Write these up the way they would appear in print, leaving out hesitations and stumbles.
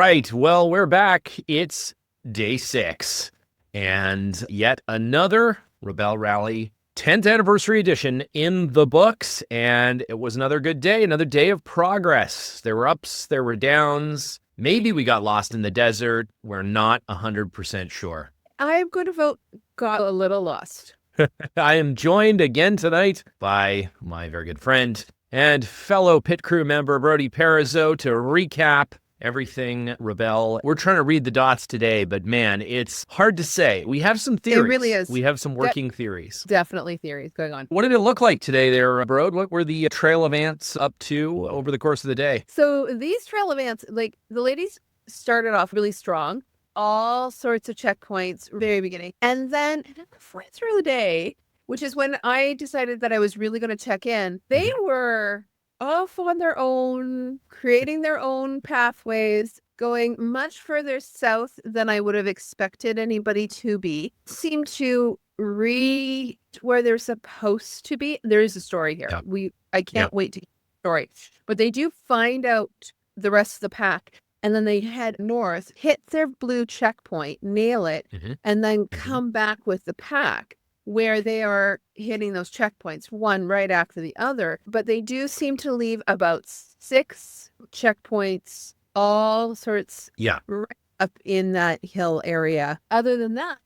right. Well, we're back. It's day 6 and yet another Rebelle Rally 10th anniversary edition in the books. And it was another good day, another day of progress. There were ups, there were downs. Maybe we got lost in the desert. We're not 100% sure. I'm going to vote got a little lost. I am joined again tonight by my very good friend and fellow pit crew member, Brody Peariso, to recap everything Rebelle. We're trying to read the dots today, but man, it's hard to say. We have some theories. It really is. We have some working theories. Definitely theories going on. What did it look like today there, Brode? What were the Trail of Ants up to over the course of the day? So these Trail of Ants, like the ladies started off really strong. All sorts of checkpoints, very beginning. And then through the day, which is when I decided that I was really going to check in, they were off on their own, creating their own pathways, going much further south than I would have expected anybody to be. Seemed to reach where they're supposed to be. There is a story here. Yeah. I can't wait to get the story. But they do find out the rest of the pack. And then they head north, hit their blue checkpoint, nail it, and then come back with the pack where they are hitting those checkpoints, one right after the other. But they do seem to leave about 6 checkpoints, all sorts right up in that hill area. Other than that,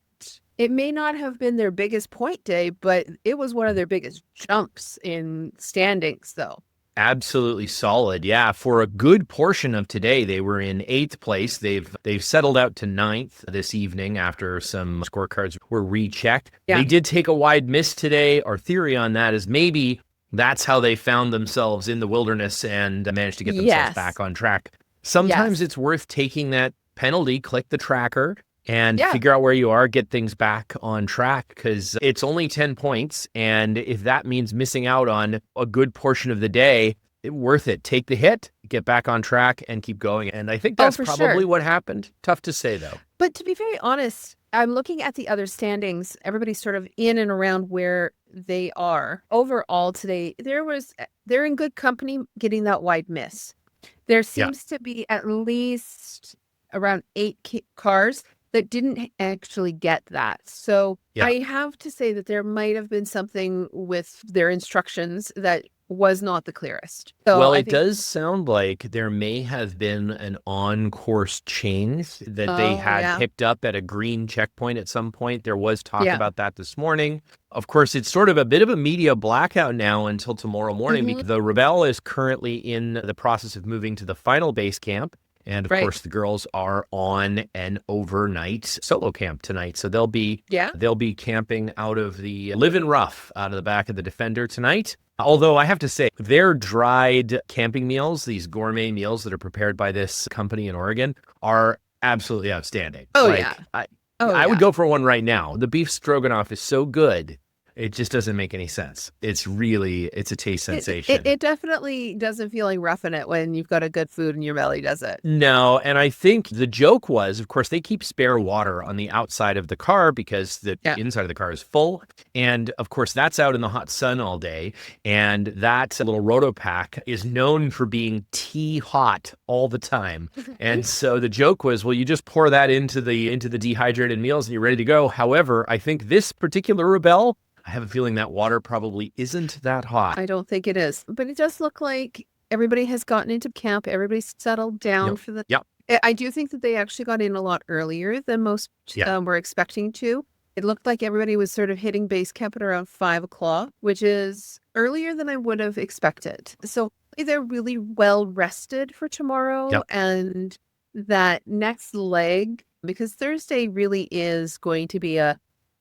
it may not have been their biggest point day, but it was one of their biggest jumps in standings, though. Absolutely solid. Yeah, for a good portion of today, they were in 8th place. They've settled out to 9th this evening after some scorecards were rechecked. Yeah. They did take a wide miss today. Our theory on that is maybe that's how they found themselves in the wilderness and managed to get themselves back on track. Sometimes it's worth taking that penalty, click the tracker, and figure out where you are, get things back on track, because it's only 10 points. And if that means missing out on a good portion of the day, it's worth it. Take the hit, get back on track, and keep going. And I think that's probably what happened. Tough to say, though. But to be very honest, I'm looking at the other standings. Everybody's sort of in and around where they are. Overall today, they're in good company getting that wide miss. There seems to be at least around 8 cars that didn't actually get that. So I have to say that there might have been something with their instructions that was not the clearest. So well, it does sound like there may have been an on-course change that they had picked up at a green checkpoint at some point. There was talk about that this morning. Of course, it's sort of a bit of a media blackout now until tomorrow morning because the Rebelle is currently in the process of moving to the final base camp. And of course, the girls are on an overnight solo camp tonight. So they'll be camping out of the Livin' Rough out of the back of the Defender tonight. Although I have to say, their dried camping meals, these gourmet meals that are prepared by this company in Oregon, are absolutely outstanding. I would go for one right now. The beef stroganoff is so good. It just doesn't make any sense. It's a taste sensation. It definitely doesn't feel like roughing it when you've got a good food in your belly, does it? No, and I think the joke was, of course, they keep spare water on the outside of the car because the inside of the car is full. And of course, that's out in the hot sun all day. And that little roto pack is known for being tea hot all the time. And so the joke was, well, you just pour that into the dehydrated meals and you're ready to go. However, I think this particular Rebelle, I have a feeling that water probably isn't that hot. I don't think it is. But it does look like everybody has gotten into camp. Everybody's settled down for the... I do think that they actually got in a lot earlier than most were expecting to. It looked like everybody was sort of hitting base camp at around 5 o'clock, which is earlier than I would have expected. So they're really well rested for tomorrow. And that next leg, because Thursday really is going to be a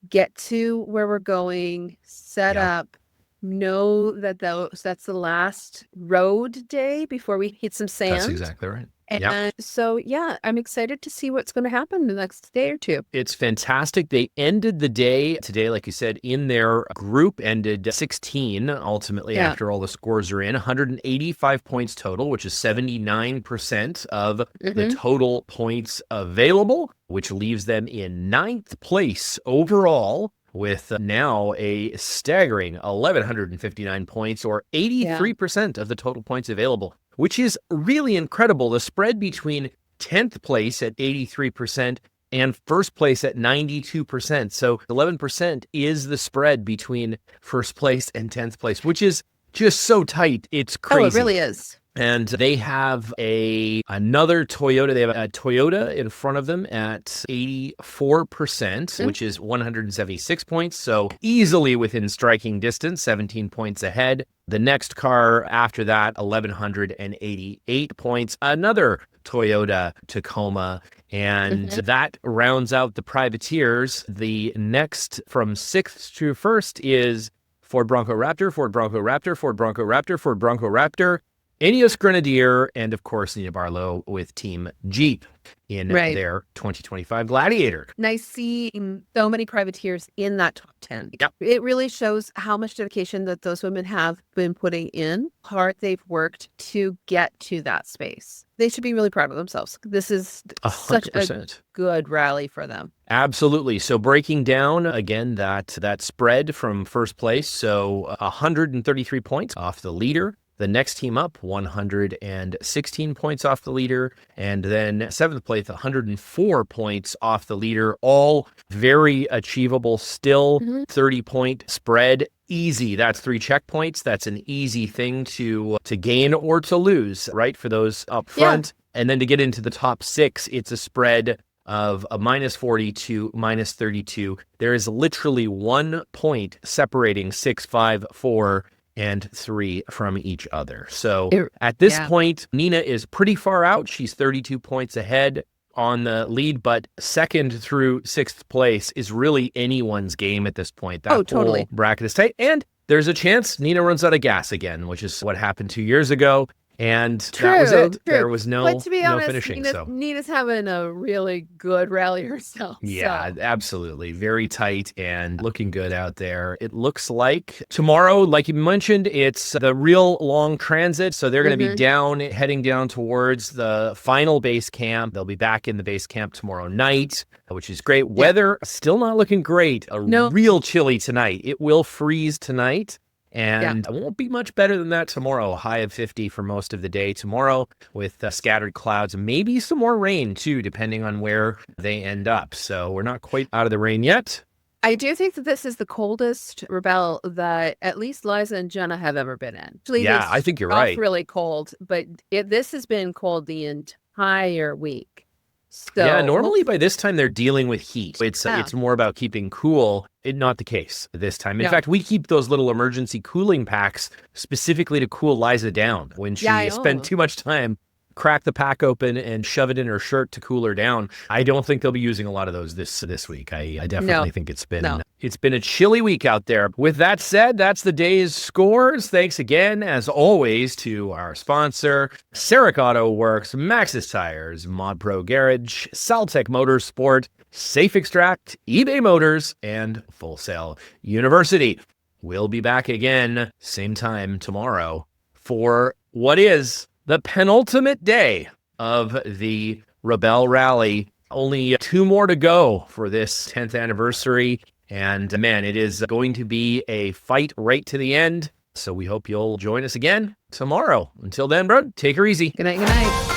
get to where we're going, set up, know that that's the last road day before we hit some sand. That's exactly right. And so, I'm excited to see what's going to happen in the next day or two. It's fantastic. They ended the day today, like you said, in their group, ended 16 ultimately after all the scores are in. 185 points total, which is 79% of the total points available, which leaves them in 9th place overall, with now a staggering 1,159 points, or 83% of the total points available, which is really incredible. The spread between 10th place at 83%, and first place at 92%. So 11% is the spread between first place and 10th place, which is just so tight. It's crazy. Oh, it really is. And they have another Toyota. They have a Toyota in front of them at 84%, which is 176 points. So easily within striking distance, 17 points ahead. The next car after that, 1,188 points. Another Toyota Tacoma. And that rounds out the privateers. The next from 6th to 1st is Ford Bronco Raptor, Ford Bronco Raptor, Ford Bronco Raptor, Ford Bronco Raptor, Ineos Grenadier, and of course, Nina Barlow with Team Jeep in their 2025 Gladiator. Nice seeing so many privateers in that top 10. Yep. It really shows how much dedication that those women have been putting in, how hard they've worked to get to that space. They should be really proud of themselves. This is 100%. Such a good rally for them. Absolutely. So breaking down, again, that spread from first place, so 133 points off the leader. The next team up, 116 points off the leader. And then 7th place, 104 points off the leader. All very achievable still. 30-point spread. Easy. That's 3 checkpoints. That's an easy thing to gain or to lose, right? For those up front. Yeah. And then to get into the top 6, it's a spread of a -40 to -32. There is literally 1 point separating 6, 5, 4, and 3 from each other. So at this point, Nina is pretty far out. She's 32 points ahead on the lead, but 2nd through 6th place is really anyone's game at this point. That whole bracket is tight. And there's a chance Nina runs out of gas again, which is what happened 2 years ago. And that was it. There was no finishing. Nina's having a really good rally herself. Yeah, absolutely. Very tight and looking good out there. It looks like tomorrow, like you mentioned, it's the real long transit. So they're going to be heading down towards the final base camp. They'll be back in the base camp tomorrow night, which is great. Weather still not looking great. Real chilly tonight. It will freeze tonight. And it won't be much better than that tomorrow. A high of 50 for most of the day tomorrow with scattered clouds, maybe some more rain too, depending on where they end up. So we're not quite out of the rain yet. I do think that this is the coldest Rebelle that at least Liza and Jenna have ever been in. Actually, I think you're right. Really cold, but this has been cold the entire week. So, normally by this time they're dealing with heat. It's more about keeping cool. Not the case this time. In fact, we keep those little emergency cooling packs specifically to cool Liza down when she spent too much time. Crack the pack open and shove it in her shirt to cool her down. I don't think they'll be using a lot of those this week. I definitely think it's been a chilly week out there. With that said, that's the day's scores. Thanks again, as always, to our sponsor, Sarek Autoworks, Maxxis Tires, ModPro Garage, Saltek Motorsport, Safe Extract, eBay Motors, and Full Sail University. We'll be back again, same time tomorrow, for what is the penultimate day of the Rebelle Rally. Only 2 more to go for this 10th anniversary. And man, it is going to be a fight right to the end. So we hope you'll join us again tomorrow. Until then, bro, take her easy. Good night. Good night.